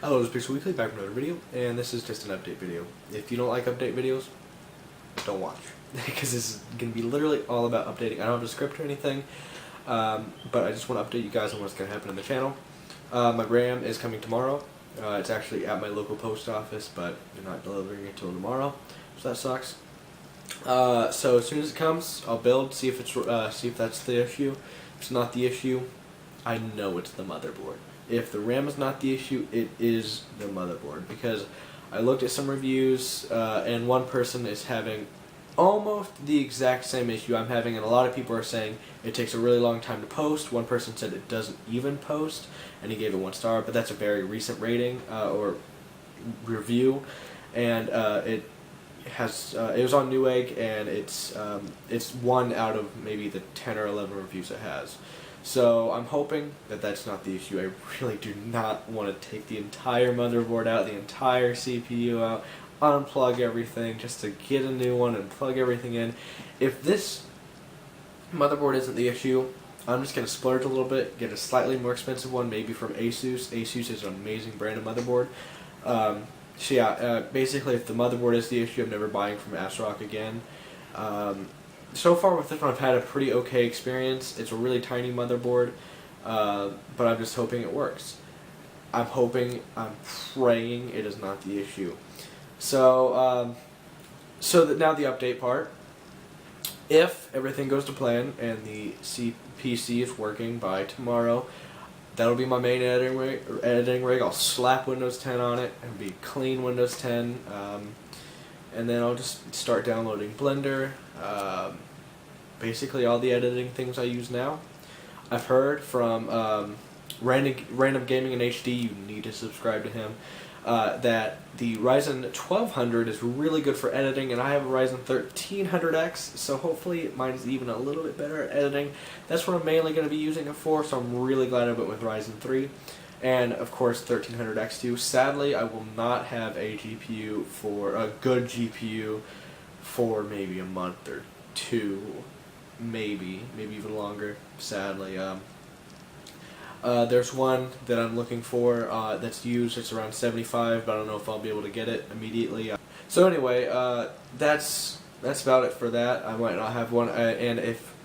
Hello, this is Pixel Weekly, back with another video, and this is just an update video. If you don't like update videos, don't watch, because this is going to be literally all about updating. I don't have a script or anything, but I just want to update you guys on what's going to happen in the channel. My RAM is coming tomorrow. It's actually at my local post office, but they're not delivering it till tomorrow, so that sucks. So as soon as it comes, I'll build, see if that's the issue. If it's not the issue, I know it's the motherboard. If the RAM is not the issue, it is the motherboard, because I looked at some reviews and one person is having almost the exact same issue I'm having, and a lot of people are saying it takes a really long time to post. One person said it doesn't even post, and he gave it 1 star, but that's a very recent rating or review, and it was on Newegg, and it's 1 out of maybe the 10 or 11 reviews it has. So I'm hoping that that's not the issue. I really do not want to take the entire motherboard out, the entire CPU out, unplug everything just to get a new one and plug everything in. If this motherboard isn't the issue, I'm just going to splurge a little bit, get a slightly more expensive one, maybe from Asus. Asus is an amazing brand of motherboard. So yeah, basically if the motherboard is the issue, I'm never buying from ASRock again. So far with this one, I've had a pretty okay experience. It's a really tiny motherboard, but I'm just hoping it works. I'm praying it is not the issue. So, now the update part. If everything goes to plan and the PC is working by tomorrow, that'll be my main editing rig. I'll slap Windows 10 on it and be clean Windows 10. And then I'll just start downloading Blender, basically all the editing things I use now. I've heard from Random Gaming in HD, you need to subscribe to him, that the Ryzen 1200 is really good for editing, and I have a Ryzen 1300X, so hopefully mine is even a little bit better at editing. That's what I'm mainly going to be using it for, so I'm really glad I went with Ryzen 3. And of course 1300X2. Sadly, I will not have a good GPU for maybe a month or two, maybe even longer. Sadly, there's one that I'm looking for that's used. It's around 75, but I don't know if I'll be able to get it immediately. So anyway, that's about it for that. I might not have one, and if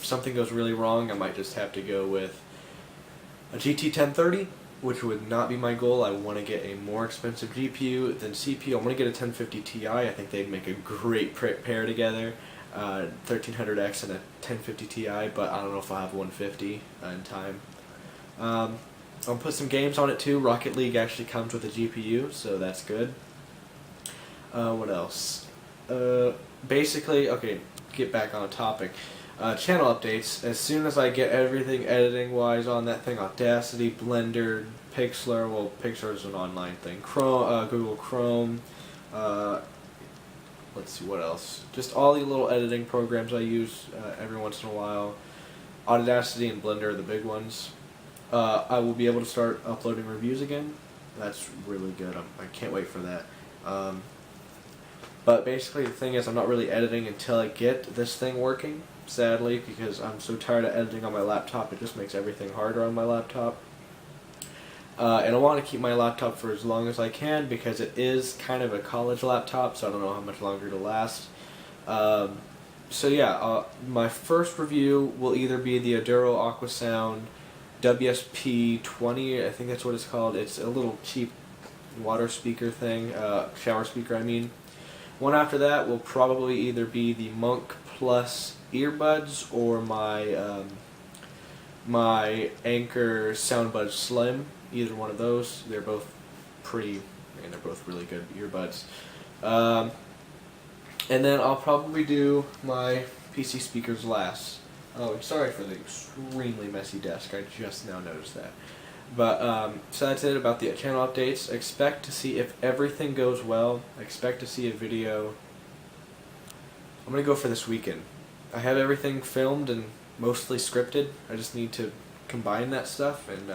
something goes really wrong, I might just have to go with a GT 1030, which would not be my goal. I want to get a more expensive GPU than CPU. I want to get a 1050 Ti. I think they'd make a great pair together. 1300X and a 1050 Ti, but I don't know if I'll have 150 in time. I'll put some games on it too. Rocket League actually comes with a GPU, so that's good. What else? Basically, okay, get back on topic. Channel updates. As soon as I get everything editing-wise on that thing, Audacity, Blender, Pixlr, well, Pixlr is an online thing, Google Chrome, let's see what else. Just all the little editing programs I use every once in a while. Audacity and Blender are the big ones. I will be able to start uploading reviews again. That's really good. I can't wait for that. But basically the thing is, I'm not really editing until I get this thing working, sadly, because I'm so tired of editing on my laptop. It just makes everything harder on my laptop. And I want to keep my laptop for as long as I can, because it is kind of a college laptop, so I don't know how much longer it'll last. So yeah, my first review will either be the Aduro Aquasound WSP20, I think that's what it's called. It's a little cheap water speaker thing, shower speaker I mean. One after that will probably either be the Monk Plus earbuds or my my Anker Soundbud Slim. Either one of those. They're both they're both really good earbuds. And then I'll probably do my PC speakers last. Oh, I'm sorry for the extremely messy desk. I just now noticed that. But, so that's it about the channel updates. Expect to see, if everything goes well, expect to see a video. I'm going to go for this weekend. I have everything filmed and mostly scripted. I just need to combine that stuff and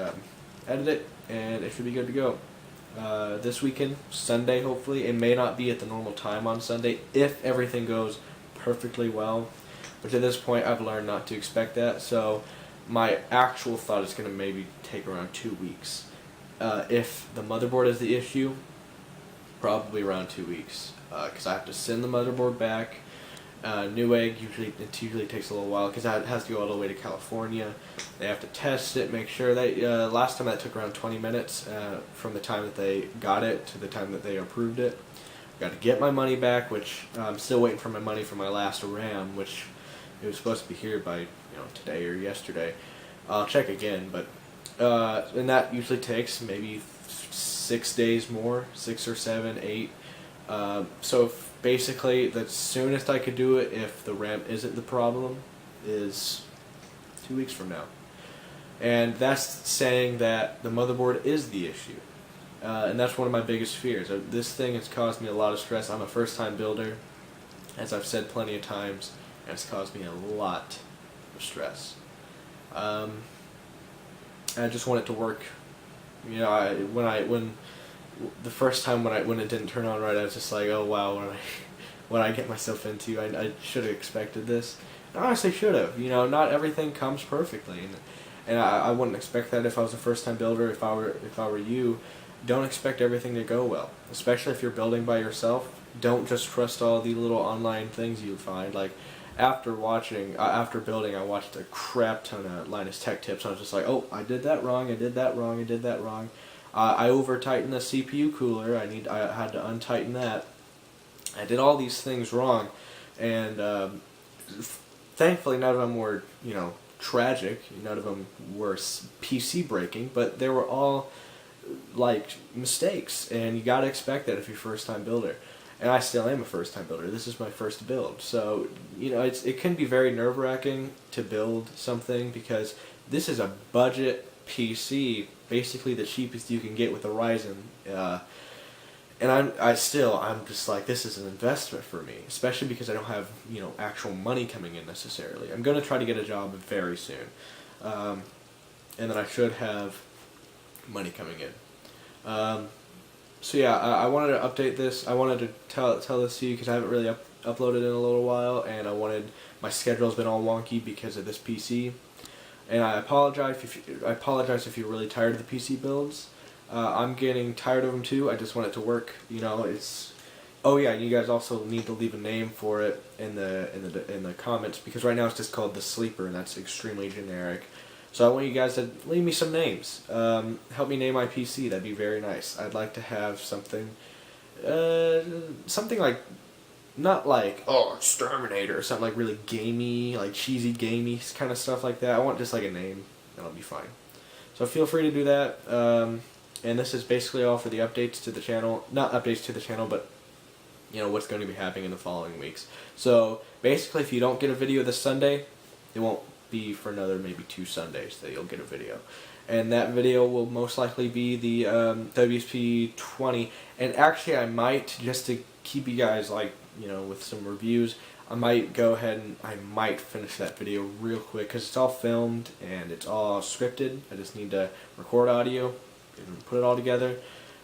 edit it, and it should be good to go. This weekend, Sunday hopefully. It may not be at the normal time on Sunday if everything goes perfectly well. But at this point, I've learned not to expect that. So my actual thought is going to maybe take around 2 weeks. If the motherboard is the issue, probably around 2 weeks, because I have to send the motherboard back. Newegg usually takes a little while because it has to go all the way to California. They have to test it, make sure that last time that took around 20 minutes from the time that they got it to the time that they approved it. Got to get my money back, which I'm still waiting for my money for my last RAM, which it was supposed to be here by today or yesterday. I'll check again, but and that usually takes maybe 6 days more, 6 or 7, 8. So basically, the soonest I could do it, if the RAM isn't the problem, is 2 weeks from now. And that's saying that the motherboard is the issue. And that's one of my biggest fears. This thing has caused me a lot of stress. I'm a first-time builder, as I've said plenty of times, and it's caused me a lot of stress. I just want it to work. When the first time when it didn't turn on right, I was just like, oh wow, what I get myself into. I should have expected this. I honestly should have. Not everything comes perfectly, and I wouldn't expect that if I was a first-time builder. If I were you, don't expect everything to go well, especially if you're building by yourself. Don't just trust all the little online things you find. Like after building, I watched a crap ton of Linus Tech Tips. I was just like, oh, I did that wrong. I did that wrong. I did that wrong. I over-tightened the CPU cooler. I had to untighten that. I did all these things wrong, and thankfully none of them were tragic. None of them were PC breaking, but they were all like mistakes, and you gotta expect that if you're a first-time builder. And I still am a first-time builder. This is my first build, so it can be very nerve-wracking to build something because this is a budget PC, basically the cheapest you can get with a Ryzen. And I'm just like, this is an investment for me, especially because I don't have actual money coming in necessarily. I'm gonna try to get a job very soon, and then I should have money coming in. So yeah, I wanted to update this. I wanted to tell this to you because I haven't really uploaded in a little while, and my schedule's been all wonky because of this PC. And I apologize if you're really tired of the PC builds. I'm getting tired of them too. I just want it to work. Oh yeah, you guys also need to leave a name for it in the comments, because right now it's just called the Sleeper, and that's extremely generic. So I want you guys to leave me some names. Help me name my PC. That'd be very nice. I'd like to have something like, not like, oh, Exterminator or something like really gamey, like cheesy gamey kind of stuff like that. I want just like a name, and I'll be fine. So feel free to do that. And this is basically all for the updates to the channel. Not updates to the channel, but what's going to be happening in the following weeks. So basically, if you don't get a video this Sunday, it won't be for another maybe 2 Sundays that you'll get a video. And that video will most likely be the WSP20. And actually, I might, just to keep you guys with some reviews, I might go ahead and I might finish that video real quick because it's all filmed and it's all scripted. I just need to record audio and put it all together,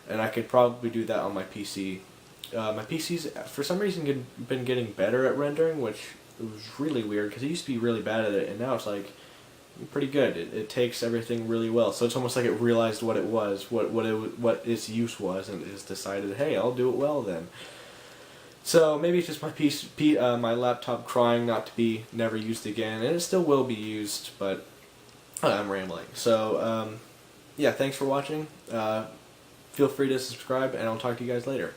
and I could probably do that on my PC. My PC's for some reason been getting better at rendering, which was really weird because it used to be really bad at it, and now it's like pretty good. It takes everything really well, so it's almost like it realized what it was, what its use was, and it just decided, hey, I'll do it well then. So maybe it's just my my laptop crying not to be never used again, and it still will be used, but I'm rambling. So yeah, thanks for watching. Feel free to subscribe, and I'll talk to you guys later.